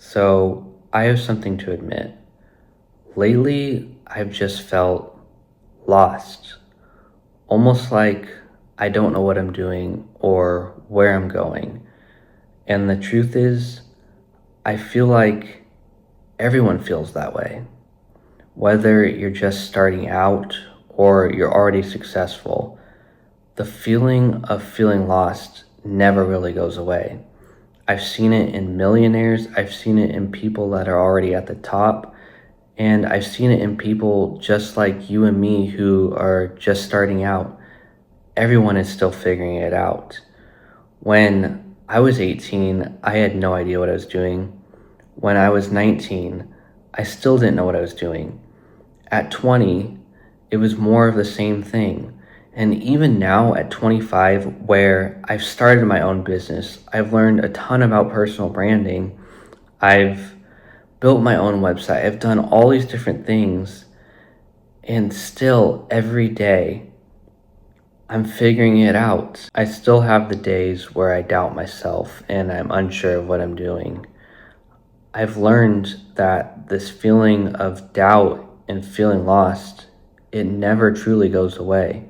So, I have something to admit. Lately, I've just felt lost, almost like I don't know what I'm doing or where I'm going. And the truth is, I feel like everyone feels that way. Whether you're just starting out or you're already successful, the feeling of feeling lost never really goes away. I've seen it in millionaires, I've seen it in people that are already at the top. And I've seen it in people just like you and me who are just starting out. Everyone is still figuring it out. When I was 18, I had no idea what I was doing. When I was 19, I still didn't know what I was doing. At 20, it was more of the same thing. And even now at 25, where I've started my own business, I've learned a ton about personal branding. I've built my own website. I've done all these different things, and still every day I'm figuring it out. I still have the days where I doubt myself and I'm unsure of what I'm doing. I've learned that this feeling of doubt and feeling lost, it never truly goes away.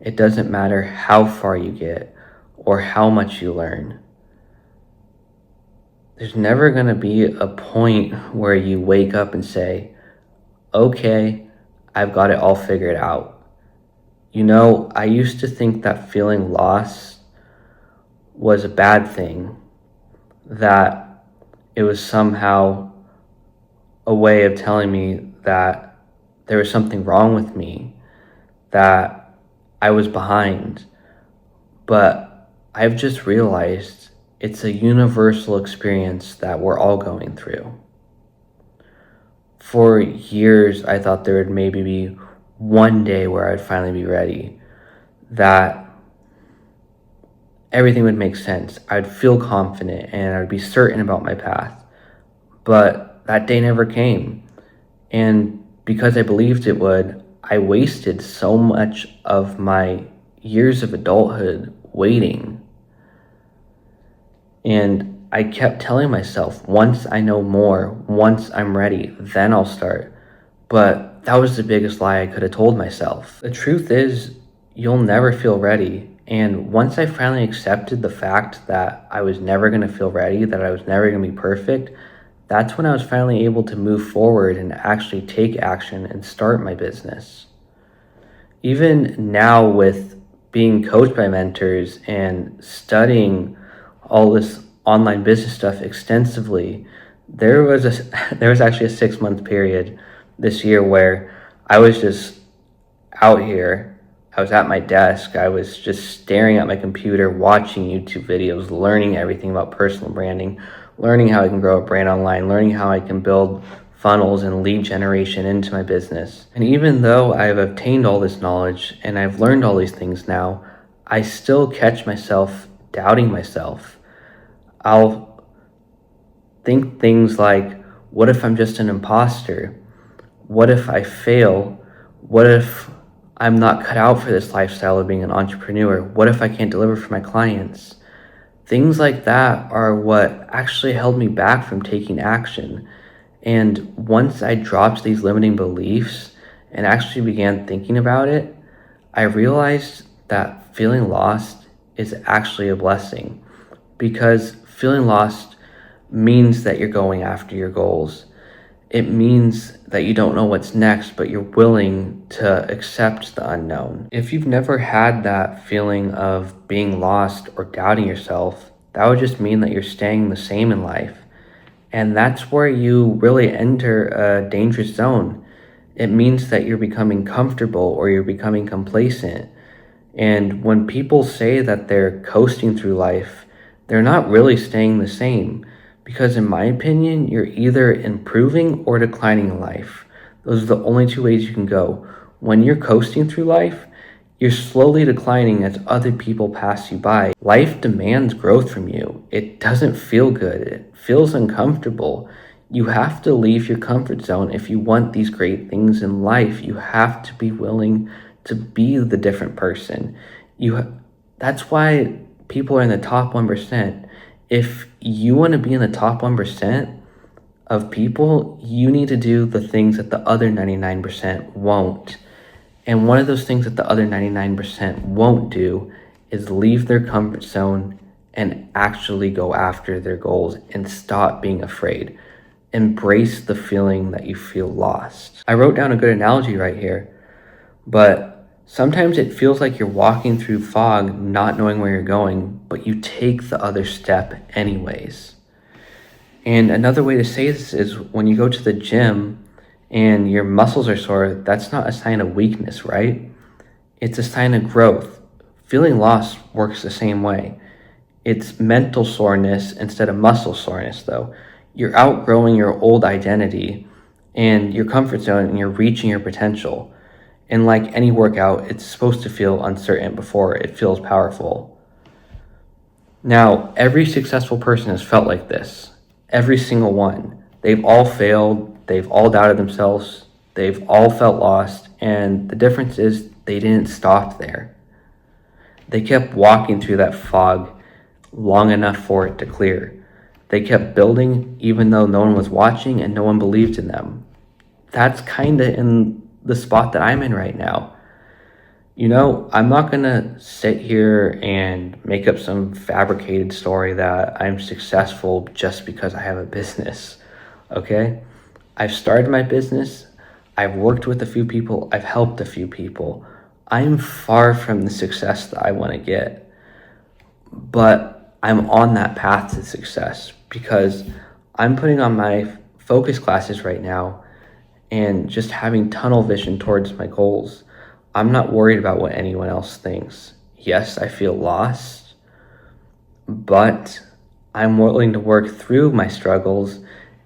It doesn't matter how far you get or how much you learn. There's never going to be a point where you wake up and say, okay, I've got it all figured out. I used to think that feeling lost was a bad thing, that it was somehow a way of telling me that there was something wrong with me, that I was behind. But I've just realized it's a universal experience that we're all going through. For years, I thought there would maybe be one day where I'd finally be ready, that everything would make sense. I'd feel confident and I'd be certain about my path. But that day never came. And because I believed it would, I wasted so much of my years of adulthood waiting. And I kept telling myself, once I know more, once I'm ready, then I'll start. But that was the biggest lie I could have told myself. The truth is, you'll never feel ready. And once I finally accepted the fact that I was never going to feel ready, that I was never going to be perfect, that's when I was finally able to move forward and actually take action and start my business. Even now, with being coached by mentors and studying all this online business stuff extensively, there was actually a 6-month period this year where I was just out here. I was at my desk. I was just staring at my computer, watching YouTube videos, learning everything about personal branding, learning how I can grow a brand online, learning how I can build funnels and lead generation into my business. And even though I've obtained all this knowledge and I've learned all these things now, I still catch myself doubting myself. I'll think things like, what if I'm just an imposter? What if I fail? What if I'm not cut out for this lifestyle of being an entrepreneur? What if I can't deliver for my clients? Things like that are what actually held me back from taking action. And once I dropped these limiting beliefs and actually began thinking about it, I realized that feeling lost is actually a blessing, because feeling lost means that you're going after your goals. It means that you don't know what's next, but you're willing to accept the unknown. If you've never had that feeling of being lost or doubting yourself, that would just mean that you're staying the same in life. And that's where you really enter a dangerous zone. It means that you're becoming comfortable or you're becoming complacent. And when people say that they're coasting through life, they're not really staying the same. Because in my opinion, you're either improving or declining in life. Those are the only two ways you can go. When you're coasting through life, you're slowly declining as other people pass you by. Life demands growth from you. It doesn't feel good. It feels uncomfortable. You have to leave your comfort zone if you want these great things in life. You have to be willing to be the different person. That's why people are in the top 1%. If you want to be in the top 1%, of people, you need to do the things that the other 99% won't. And one of those things that the other 99% won't do is leave their comfort zone and actually go after their goals and stop being afraid. Embrace the feeling that you feel lost. I wrote down a good analogy right here, but sometimes it feels like you're walking through fog, not knowing where you're going, but you take the other step anyways. And another way to say this is when you go to the gym and your muscles are sore, that's not a sign of weakness, right? It's a sign of growth. Feeling lost works the same way. It's mental soreness instead of muscle soreness, though. You're outgrowing your old identity and your comfort zone, and you're reaching your potential. And like any workout, it's supposed to feel uncertain before it feels powerful. Now, every successful person has felt like this. Every single one. They've all failed. They've all doubted themselves. They've all felt lost. And the difference is they didn't stop there. They kept walking through that fog long enough for it to clear. They kept building even though no one was watching and no one believed in them. That's kind of in the spot that I'm in right now. You know, I'm not going to sit here and make up some fabricated story that I'm successful just because I have a business, okay? I've started my business. I've worked with a few people. I've helped a few people. I'm far from the success that I want to get, but I'm on that path to success because I'm putting on my focus classes right now and just having tunnel vision towards my goals. I'm not worried about what anyone else thinks. Yes, I feel lost, but I'm willing to work through my struggles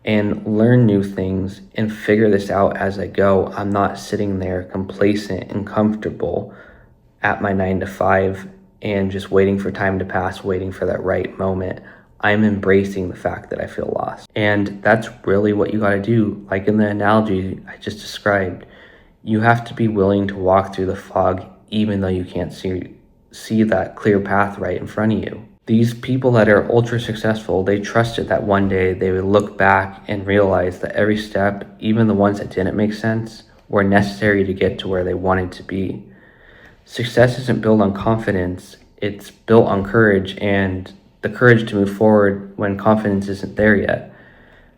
and learn new things and figure this out as I go. I'm not sitting there complacent and comfortable at my 9 to 5 and just waiting for time to pass, waiting for that right moment. I'm embracing the fact that I feel lost. And that's really what you got to do. Like in the analogy I just described, you have to be willing to walk through the fog even though you can't see that clear path right in front of you. These people that are ultra successful, they trusted that one day they would look back and realize that every step, even the ones that didn't make sense, were necessary to get to where they wanted to be. Success isn't built on confidence, it's built on courage, and the courage to move forward when confidence isn't there yet.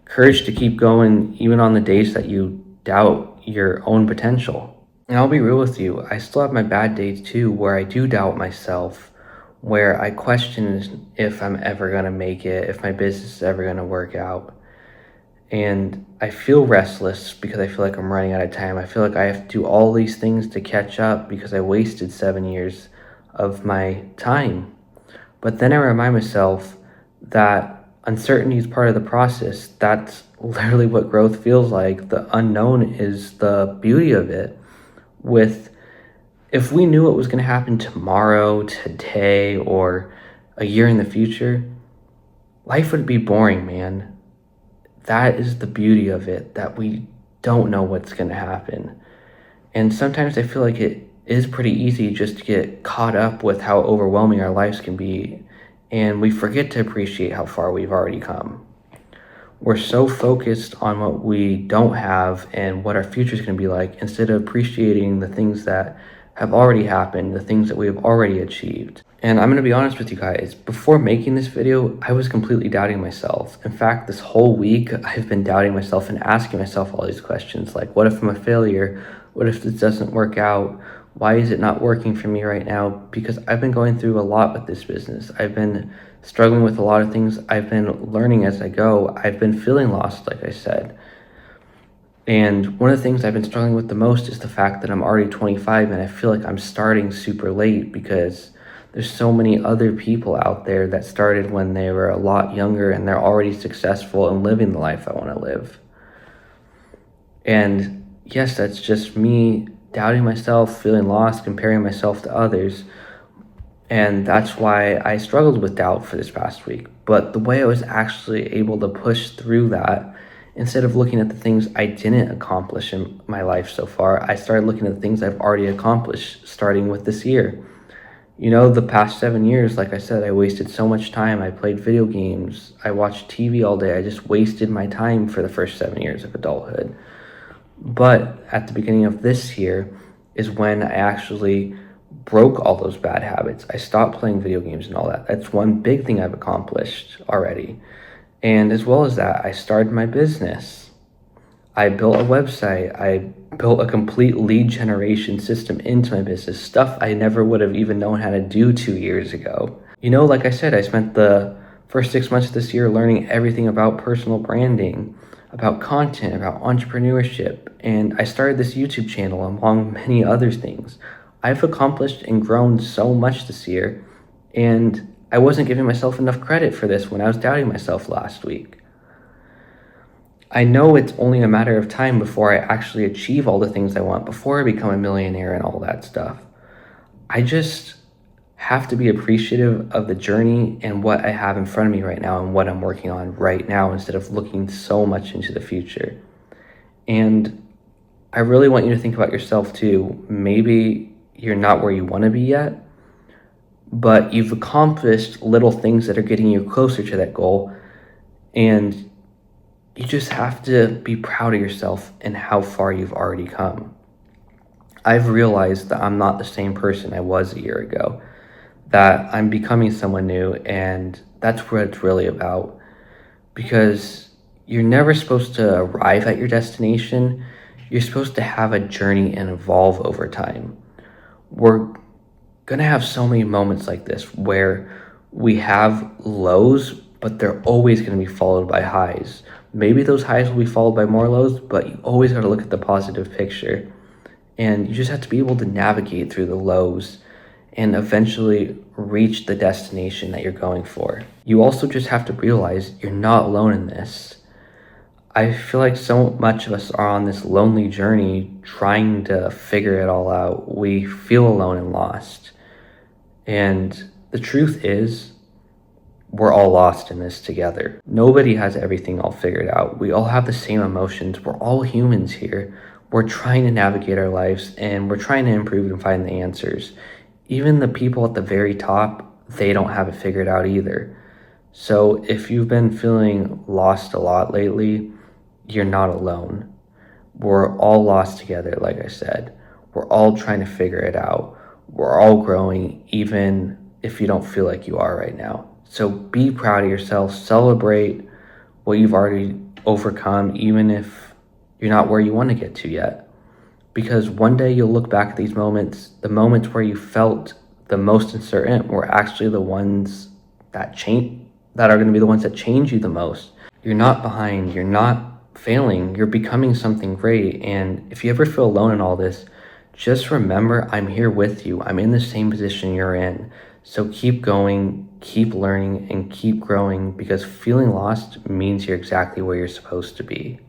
Courage to keep going even on the days that you doubt your own potential. And I'll be real with you, I still have my bad days too, where I do doubt myself, where I question if I'm ever going to make it, if my business is ever going to work out. And I feel restless because I feel like I'm running out of time. I feel like I have to do all these things to catch up because I wasted 7 years of my time. But then I remind myself that uncertainty is part of the process. That's literally what growth feels like. The unknown is the beauty of it. If we knew what was going to happen tomorrow, today, or a year in the future, life would be boring, man. That is the beauty of it, that we don't know what's going to happen. And sometimes I feel like it is pretty easy just to get caught up with how overwhelming our lives can be, and we forget to appreciate how far we've already come. We're so focused on what we don't have and what our future is going to be like instead of appreciating the things that have already happened, the things that we have already achieved. And I'm going to be honest with you guys, before making this video, I was completely doubting myself. In fact, this whole week, I've been doubting myself and asking myself all these questions like, what if I'm a failure? What if this doesn't work out? Why is it not working for me right now? Because I've been going through a lot with this business. I've been struggling with a lot of things. I've been learning as I go. I've been feeling lost, like I said. And one of the things I've been struggling with the most is the fact that I'm already 25 and I feel like I'm starting super late because there's so many other people out there that started when they were a lot younger and they're already successful and living the life I want to live. And yes, that's just me doubting myself, feeling lost, comparing myself to others. And that's why I struggled with doubt for this past week. But the way I was actually able to push through that, instead of looking at the things I didn't accomplish in my life so far, I started looking at the things I've already accomplished, starting with this year. You know, the past 7 years, like I said, I wasted so much time. I played video games. I watched TV all day. I just wasted my time for the first 7 years of adulthood. But at the beginning of this year is when I actually broke all those bad habits. I stopped playing video games and all that. That's one big thing I've accomplished already. And as well as that, I started my business. I built a website. I built a complete lead generation system into my business, stuff I never would have even known how to do 2 years ago. You know, like I said, I spent the first 6 months of this year learning everything about personal branding, about content, about entrepreneurship, and I started this YouTube channel among many other things. I've accomplished and grown so much this year, and I wasn't giving myself enough credit for this when I was doubting myself last week. I know it's only a matter of time before I actually achieve all the things I want, before I become a millionaire and all that stuff. I just have to be appreciative of the journey and what I have in front of me right now and what I'm working on right now instead of looking so much into the future. And I really want you to think about yourself too. Maybe you're not where you want to be yet, but you've accomplished little things that are getting you closer to that goal. And you just have to be proud of yourself and how far you've already come. I've realized that I'm not the same person I was a year ago, that I'm becoming someone new, and that's what it's really about. Because you're never supposed to arrive at your destination, you're supposed to have a journey and evolve over time. We're gonna have so many moments like this where we have lows, but they're always gonna be followed by highs. Maybe those highs will be followed by more lows, but you always gotta look at the positive picture. And you just have to be able to navigate through the lows and eventually reach the destination that you're going for. You also just have to realize you're not alone in this. I feel like so much of us are on this lonely journey trying to figure it all out. We feel alone and lost. And the truth is, we're all lost in this together. Nobody has everything all figured out. We all have the same emotions. We're all humans here. We're trying to navigate our lives and we're trying to improve and find the answers. Even the people at the very top, they don't have it figured out either. So if you've been feeling lost a lot lately, you're not alone. We're all lost together, like I said. We're all trying to figure it out. We're all growing, even if you don't feel like you are right now. So be proud of yourself. Celebrate what you've already overcome, even if you're not where you want to get to yet. Because one day you'll look back at these moments, the moments where you felt the most uncertain were actually the ones that are going to be the ones that change you the most. You're not behind, you're not failing, you're becoming something great. And if you ever feel alone in all this, just remember I'm here with you. I'm in the same position you're in. So keep going, keep learning, and keep growing, because feeling lost means you're exactly where you're supposed to be.